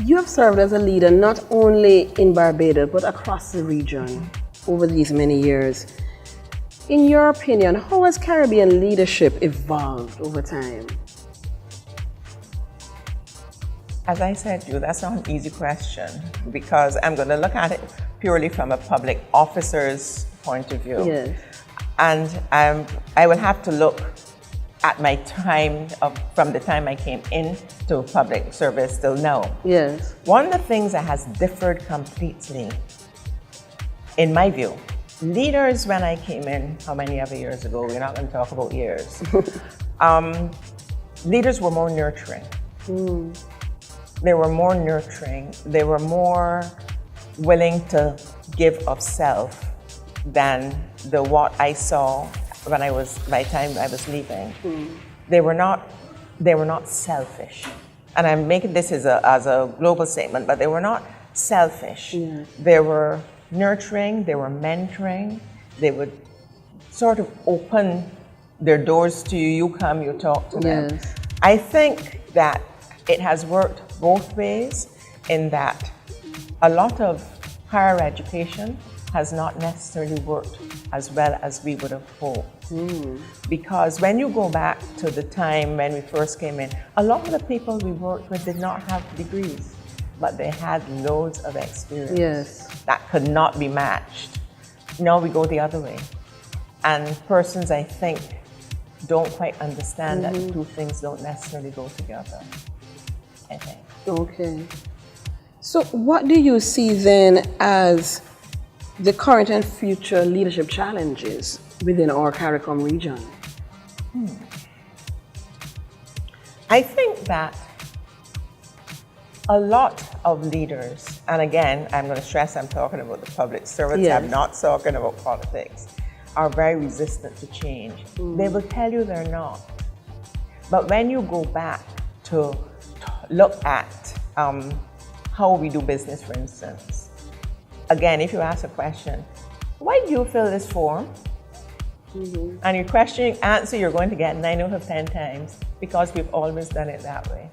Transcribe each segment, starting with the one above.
You have served as a leader not only in Barbados but across the region over these many years. In your opinion, how has Caribbean leadership evolved over time? As I said to you, that's not an easy question because I'm going to look at it purely from a public officer's point of view. Yes. And I will have to look at my time from the time I came into public service till now. Yes. One of the things that has differed completely, in my view, leaders when I came in, how many ever years ago, we're not going to talk about years, leaders were more nurturing. They were more nurturing. They were more willing to give of self than what I saw by the time I was leaving. They were not selfish. And I'm making this as a global statement, but they were not selfish. Yeah. They were nurturing, they were mentoring, they would sort of open their doors to you. You come, you talk to them. Yes. I think that it has worked both ways in that a lot of higher education has not necessarily worked as well as we would have hoped. Because when you go back to the time when we first came in, a lot of the people we worked with did not have degrees, but they had loads of experience. Yes. That could not be matched. Now we go the other way. And persons, I think, don't quite understand that the two things don't necessarily go together, I think. Okay. So what do you see then as the current and future leadership challenges within our CARICOM region? I think that a lot of leaders, and again, I'm going to stress I'm talking about the public service, Yes. I'm not talking about politics, are very resistant to change. They will tell you they're not. But when you go back to look at how we do business, for instance, again, if you ask a question, why do you fill this form? And your question answer you're going to get 9 out of 10 times because we've always done it that way.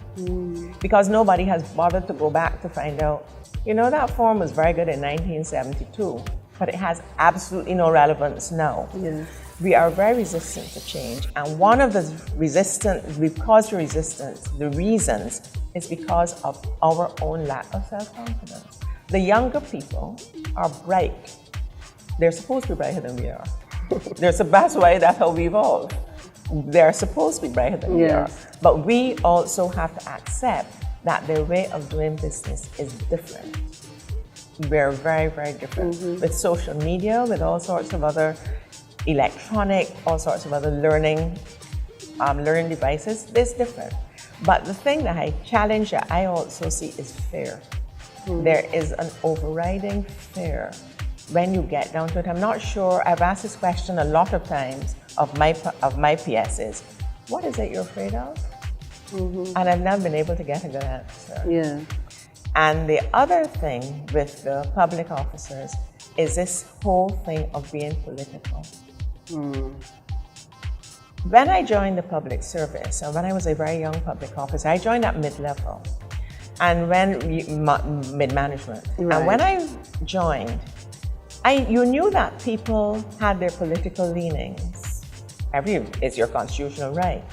Because nobody has bothered to go back to find out, you know, that form was very good in 1972, but it has absolutely no relevance now. Yes. We are very resistant to change, and one of the the reasons is because of our own lack of self-confidence. The younger people are bright. They're supposed to be brighter than we are. That's why that's how we evolved. They're supposed to be brighter than we are. But we also have to accept that their way of doing business is different. We're very, very different. With social media, with all sorts of other electronic, all sorts of other learning devices, it's different. But the thing that I challenge that I also see is fear. There is an overriding fear when you get down to it. I'm not sure, I've asked this question a lot of times of my PSs. What is it you're afraid of? And I've never been able to get a good answer. Yeah. And the other thing with the public officers is this whole thing of being political. When I joined the public service, and when I was a very young public officer, I joined at mid-level and mid-management. Right. And when I joined, you knew that people had their political leanings. It's your constitutional right.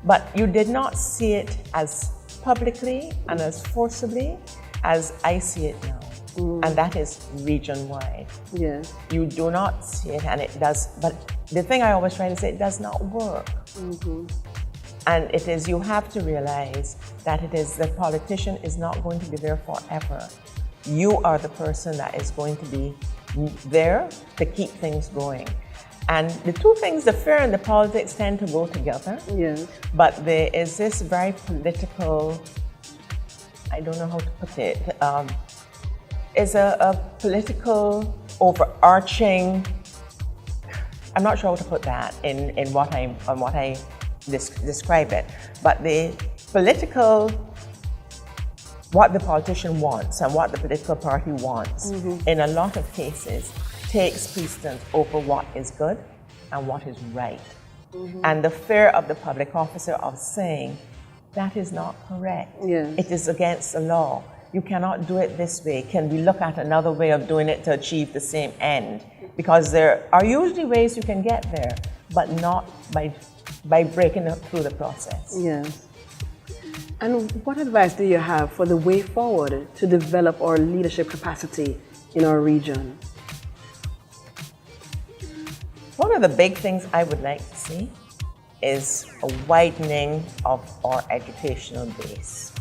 But you did not see it as publicly and as forcibly as I see it now. And that is region-wide. Yes. You do not see it, and it does, but the thing I always try to say, it does not work. And it is, you have to realize that the politician is not going to be there forever. You are the person that is going to be there to keep things going. And the two things, the fear and the politics, tend to go together. Yes. But there is this very political, I don't know how to put it, is a political overarching, I'm not sure how to put that in what I describe it, but the political, what the politician wants and what the political party wants, in a lot of cases, takes precedence over what is good and what is right. And the fear of the public officer of saying, that is not correct. Yes. It is against the law. you cannot do it this way. Can we look at another way of doing it to achieve the same end? Because there are usually ways you can get there, but not by breaking through the process. Yes. And what advice do you have for the way forward to develop our leadership capacity in our region? One of the big things I would like to see is a widening of our educational base.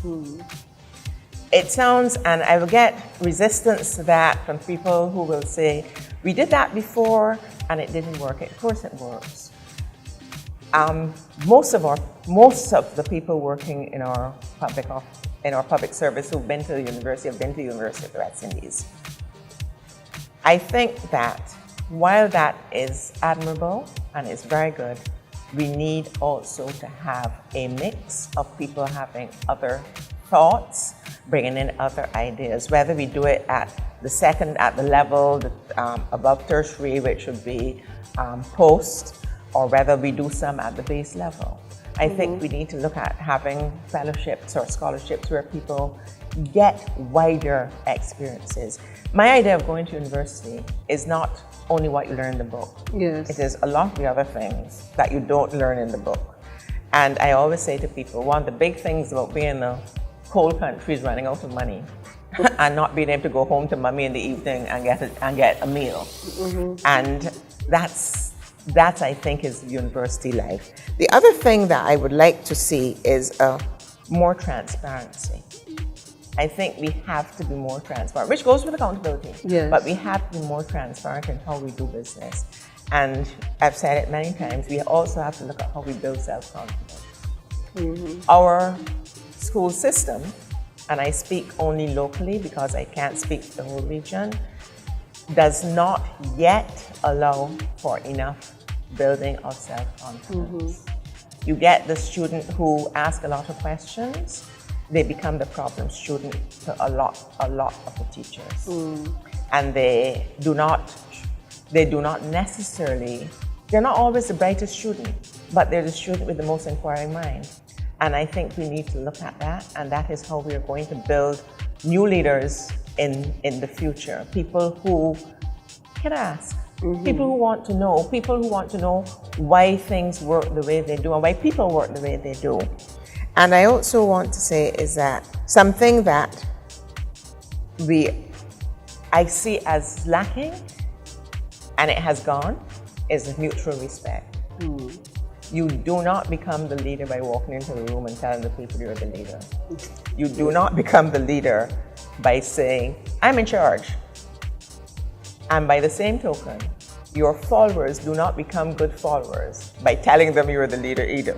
It sounds, and I will get resistance to that from people who will say, we did that before and it didn't work. Of course it works. Most of the people working in our public service who've been to the university have been to the University of the West Indies. I think that while that is admirable and is very good, we need also to have a mix of people having other thoughts, bringing in other ideas, whether we do it at the level above tertiary, which would be post, or whether we do some at the base level. I think we need to look at having fellowships or scholarships where people get wider experiences. My idea of going to university is not only what you learn in the book. Yes. It is a lot of the other things that you don't learn in the book. And I always say to people, one of the big things about being in a cold country is running out of money and not being able to go home to mommy in the evening and get a meal. And that's I think is university life. The other thing that I would like to see is more transparency. I think we have to be more transparent, which goes with accountability. Yes. But we have to be more transparent in how we do business. And I've said it many times, we also have to look at how we build self-confidence. Our school system, and I speak only locally because I can't speak for the whole region, does not yet allow for enough building of self-confidence. You get the student who asks a lot of questions, they become the problem student to a lot of the teachers. And they do not necessarily, they're not always the brightest student, but they're the student with the most inquiring mind. And I think we need to look at that, and that is how we are going to build new leaders in the future. People who can ask, people who want to know why things work the way they do and why people work the way they do. And I also want to say is that something that I see as lacking, and it has gone, is mutual respect. You do not become the leader by walking into the room and telling the people you're the leader. You do not become the leader by saying, I'm in charge. And by the same token, your followers do not become good followers by telling them you're the leader either.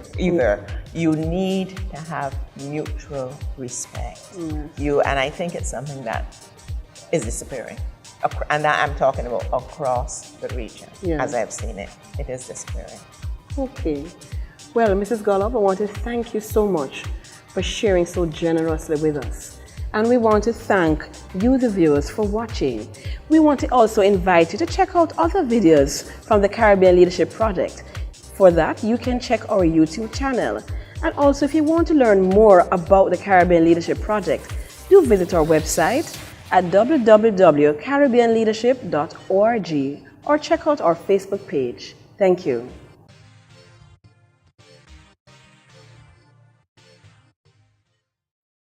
You need to have mutual respect. And I think it's something that is disappearing. And that I'm talking about across the region, as I've seen it. It is disappearing. Okay. Well, Mrs. Gollop, I want to thank you so much for sharing so generously with us. And we want to thank you, the viewers, for watching. We want to also invite you to check out other videos from the Caribbean Leadership Project. For that, you can check our YouTube channel. And also, if you want to learn more about the Caribbean Leadership Project, do visit our website at www.caribbeanleadership.org or check out our Facebook page. Thank you.